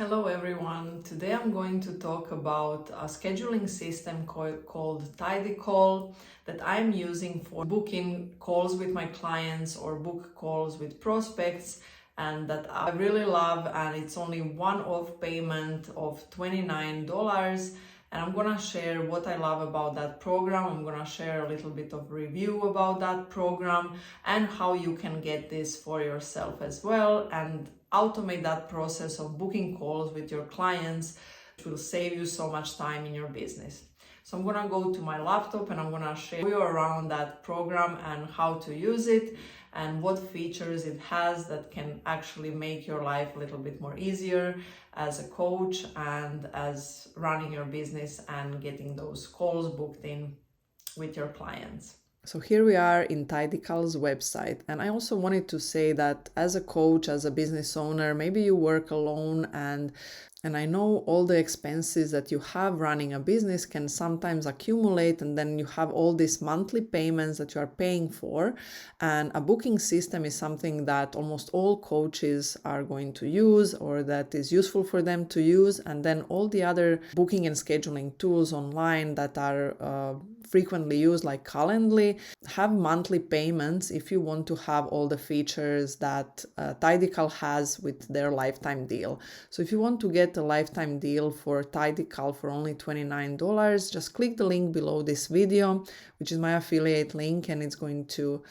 Hello everyone. Today I'm going to talk about a scheduling system called Tidycal that I'm using for booking calls with my clients or book calls with prospects, and that I really love, and it's only one-off payment of $29. And I'm gonna share what I love about that program. I'm gonna share a little bit of review about that program and how you can get this for yourself as well and automate that process of booking calls with your clients, which will save you so much time in your business. So I'm gonna go to my laptop and I'm gonna show you around that program and how to use it and what features it has that can actually make your life a little bit more easier as a coach and as running your business and getting those calls booked in with your clients. So here we are in Tidycal's website, and I also wanted to say that as a coach, as a business owner, maybe you work alone, and I know all the expenses that you have running a business can sometimes accumulate, and then you have all these monthly payments that you are paying for. And a booking system is something that almost all coaches are going to use, or that is useful for them to use. And then all the other booking and scheduling tools online that are frequently used, like Calendly, have monthly payments if you want to have all the features that Tidycal has with their lifetime deal. So if you want to get a lifetime deal for Tidycal for only $29, just click the link below this video, which is my affiliate link, and it's going to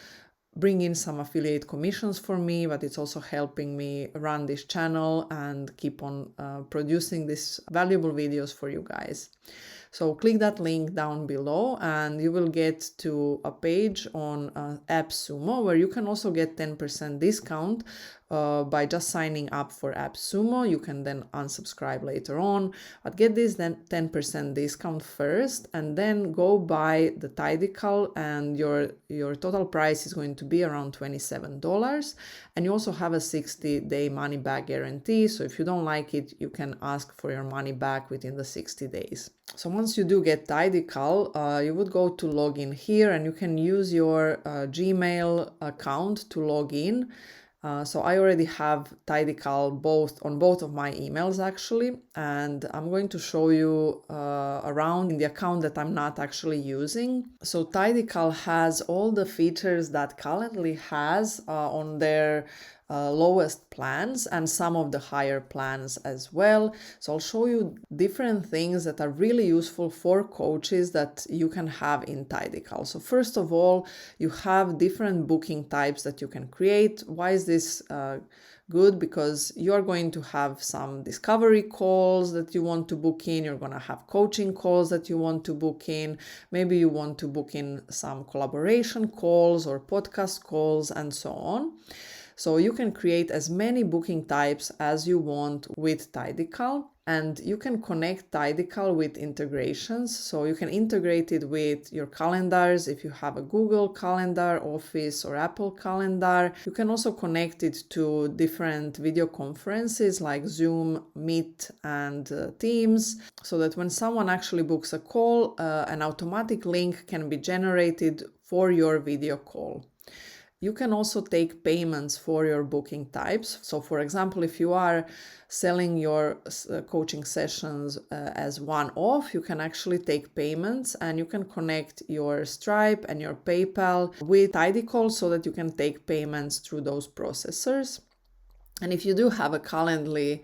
bring in some affiliate commissions for me, but it's also helping me run this channel and keep on producing these valuable videos for you guys. So click that link down below and you will get to a page on AppSumo where you can also get 10% discount by just signing up for AppSumo. You can then unsubscribe later on, but get this then 10% discount first and then go buy the Tidycal, and your total price is going to be around $27. And you also have a 60-day money back guarantee. So if you don't like it, you can ask for your money back within the 60 days. So once you do get Tidycal, you would go to login here, and you can use your Gmail account to log in. So I already have Tidycal on both of my emails actually, and I'm going to show you around in the account that I'm not actually using. So Tidycal has all the features that Calendly has on their lowest plans and some of the higher plans as well. So I'll show you different things that are really useful for coaches that you can have in Tidycal. So first of all, you have different booking types that you can create. Why is this good? Because you're going to have some discovery calls that you want to book in. You're going to have coaching calls that you want to book in. Maybe you want to book in some collaboration calls or podcast calls and so on. So you can create as many booking types as you want with Tidycal, and you can connect Tidycal with integrations. So you can integrate it with your calendars if you have a Google Calendar, Office, or Apple Calendar. You can also connect it to different video conferences like Zoom, Meet, and Teams, so that when someone actually books a call, an automatic link can be generated for your video call. You can also take payments for your booking types. So for example, if you are selling your coaching sessions as one-off, you can actually take payments, and you can connect your Stripe and your PayPal with Tidycal so that you can take payments through those processors. And if you do have a Calendly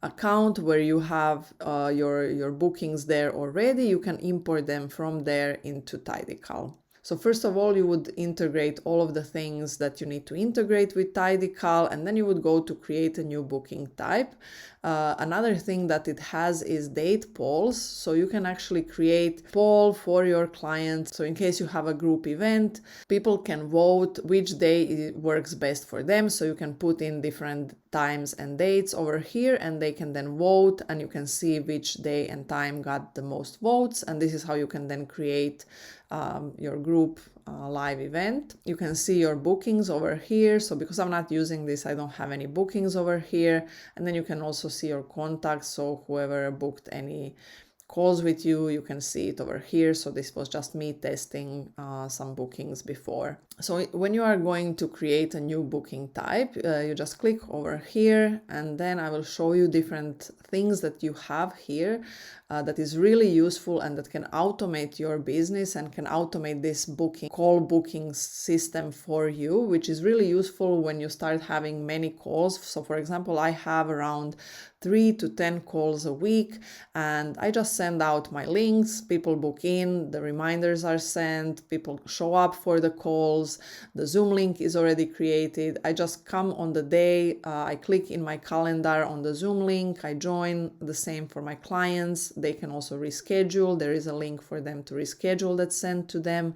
account where you have your bookings there already, you can import them from there into Tidycal. So first of all, you would integrate all of the things that you need to integrate with Tidycal, and then you would go to create a new booking type. Another thing that it has is date polls. So you can actually create a poll for your clients. So in case you have a group event, people can vote which day works best for them. So you can put in different times and dates over here, and they can then vote, and you can see which day and time got the most votes. And this is how you can then create your group live event. You can see your bookings over here. So because I'm not using this, I don't have any bookings over here. And then you can also see your contacts. So whoever booked any calls with you, you can see it over here. So this was just me testing some bookings before. So when you are going to create a new booking type, you just click over here, and then I will show you different things that you have here that is really useful and that can automate your business and can automate this call booking system for you, which is really useful when you start having many calls. So for example, I have around 3 to 10 calls a week, and I just send out my links, people book in, the reminders are sent, people show up for the calls, the Zoom link is already created. I just come on the day, I click in my calendar on the Zoom link, I join. The same for my clients. They can also reschedule. There is a link for them to reschedule that's sent to them.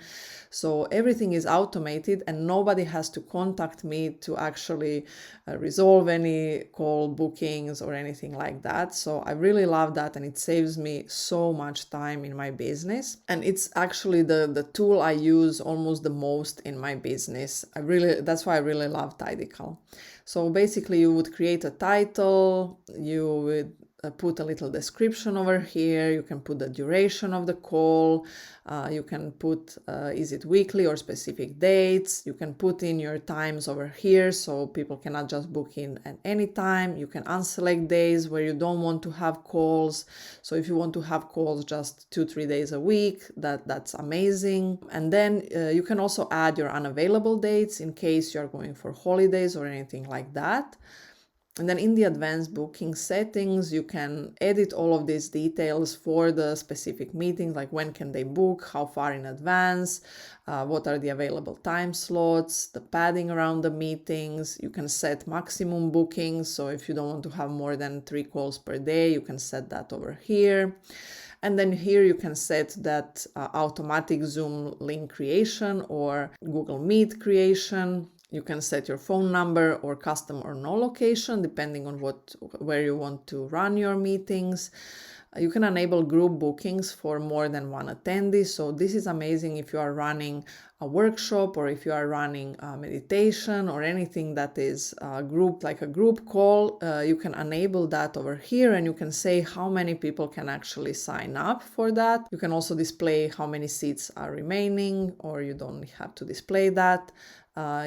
So everything is automated and nobody has to contact me to actually resolve any call bookings or anything like that. So I really love that, and it saves me so much time in my business. And it's actually the tool I use almost the most in my business. That's why I really love Tidycal. So basically you would create a title, you would put a little description over here, you can put the duration of the call, you can put is it weekly or specific dates, you can put in your times over here so people cannot just book in at any time. You can unselect days where you don't want to have calls. So if you want to have calls just 2-3 days a week, that's amazing. And then you can also add your unavailable dates in case you're going for holidays or anything like that. And then in the advanced booking settings, you can edit all of these details for the specific meetings, like when can they book, how far in advance, what are the available time slots, the padding around the meetings. You can set maximum bookings. So if you don't want to have more than 3 calls per day, you can set that over here. And then here you can set that automatic Zoom link creation or Google Meet creation. You can set your phone number or custom or no location, depending on where you want to run your meetings. You can enable group bookings for more than one attendee. So this is amazing if you are running a workshop or if you are running a meditation or anything that is grouped like a group call. You can enable that over here, and you can say how many people can actually sign up for that. You can also display how many seats are remaining, or you don't have to display that.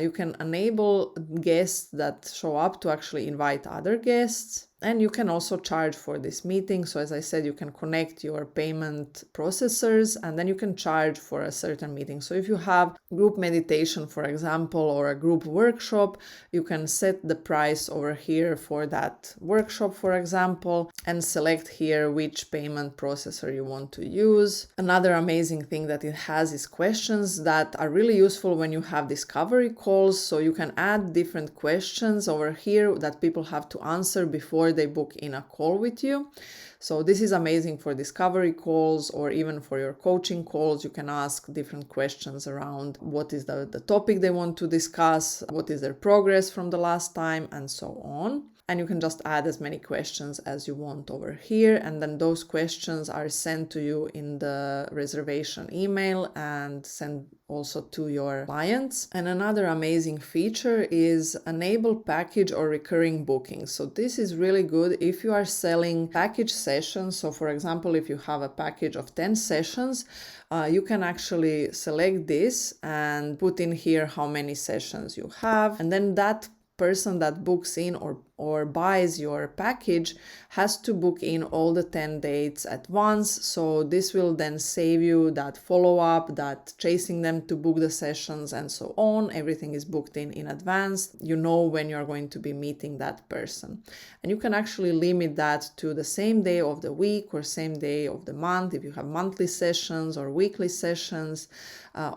You can enable guests that show up to actually invite other guests. And you can also charge for this meeting. So as I said, you can connect your payment processors and then you can charge for a certain meeting. So if you have group meditation, for example, or a group workshop, you can set the price over here for that workshop, for example, and select here which payment processor you want to use. Another amazing thing that it has is questions that are really useful when you have discovery calls. So you can add different questions over here that people have to answer before they book in a call with you. So this is amazing for discovery calls or even for your coaching calls. You can ask different questions around what is the topic they want to discuss, what is their progress from the last time, and so on. And you can just add as many questions as you want over here. And then those questions are sent to you in the reservation email and sent also to your clients. And another amazing feature is enable package or recurring bookings. So this is really good if you are selling package sessions. So for example, if you have a package of 10 sessions, you can actually select this and put in here how many sessions you have. And then that person that books in or buys your package has to book in all the 10 dates at once. So this will then save you that follow-up, that chasing them to book the sessions and so on. Everything is booked in advance. You know when you're going to be meeting that person. And you can actually limit that to the same day of the week or same day of the month if you have monthly sessions or weekly sessions,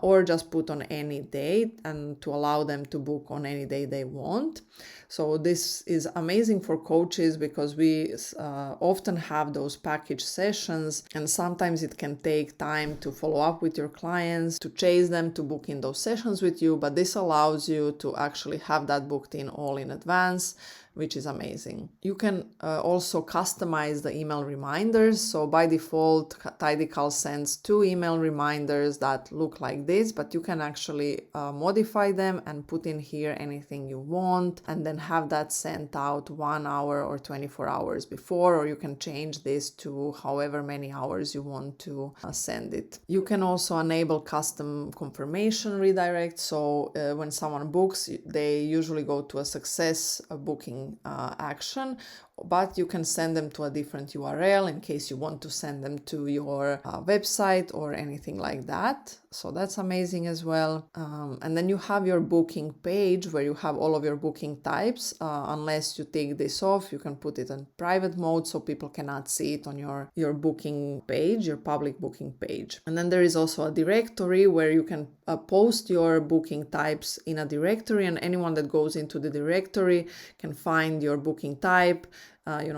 or just put on any date and to allow them to book on any day they want. So this is amazing for coaches because we often have those package sessions, and sometimes it can take time to follow up with your clients, to chase them to book in those sessions with you, but this allows you to actually have that booked in all in advance. which is amazing. You can also customize the email reminders. So by default, Tidycal sends 2 email reminders that look like this, but you can actually modify them and put in here anything you want, and then have that sent out 1 hour or 24 hours before, or you can change this to however many hours you want to send it. You can also enable custom confirmation redirect. So when someone books, they usually go to a success booking action, but you can send them to a different URL in case you want to send them to your website or anything like that. So that's amazing as well. And then you have your booking page where you have all of your booking types. Unless you take this off, you can put it in private mode so people cannot see it on your booking page, your public booking page. And then there is also a directory where you can post your booking types in a directory, and anyone that goes into the directory can find your booking type.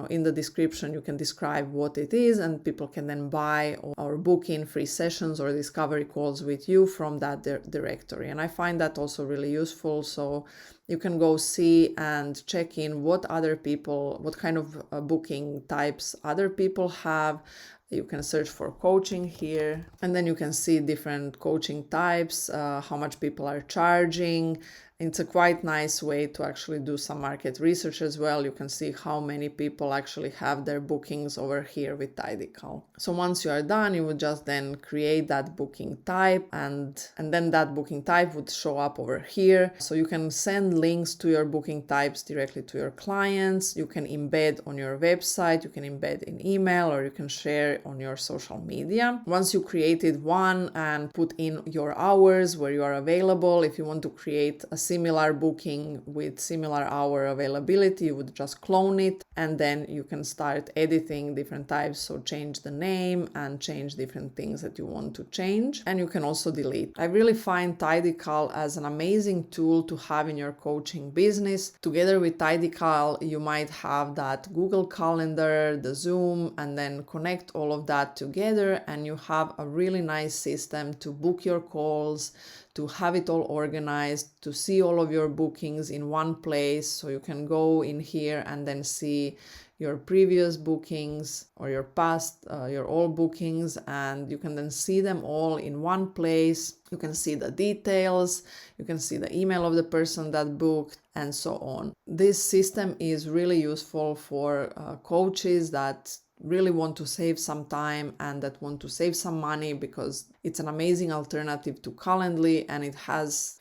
In the description you can describe what it is, and people can then buy or book in free sessions or discovery calls with you from that directory. And I find that also really useful. So you can go see and check in what kind of booking types other people have. You can search for coaching here, and then you can see different coaching types, how much people are charging. It's a quite nice way to actually do some market research as well. You can see how many people actually have their bookings over here with Tidycal. So once you are done, you would just then create that booking type, and then that booking type would show up over here. So you can send links to your booking types directly to your clients. You can embed on your website, you can embed in email, or you can share on your social media. Once you created one and put in your hours where you are available, if you want to create a similar booking with similar hour availability, you would just clone it, and then you can start editing different types. So change the name and change different things that you want to change, and you can also delete. I really find Tidycal as an amazing tool to have in your coaching business. Together with Tidycal, you might have that Google Calendar, the Zoom, and then connect all of that together, and you have a really nice system to book your calls, to have it all organized, to see all of your bookings in one place. So you can go in here and then see your previous bookings or your past, your old bookings, and you can then see them all in one place. You can see the details, you can see the email of the person that booked, and so on. This system is really useful for coaches that really want to save some time and that want to save some money, because it's an amazing alternative to Calendly, and I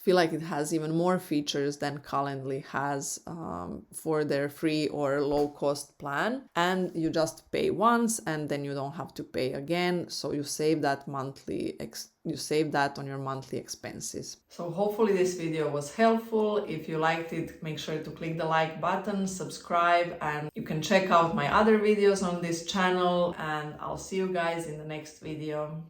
feel like it has even more features than Calendly has for their free or low cost plan. And you just pay once and then you don't have to pay again. So you save that on your monthly expenses. So hopefully this video was helpful. If you liked it, make sure to click the like button, subscribe, and you can check out my other videos on this channel, and I'll see you guys in the next video.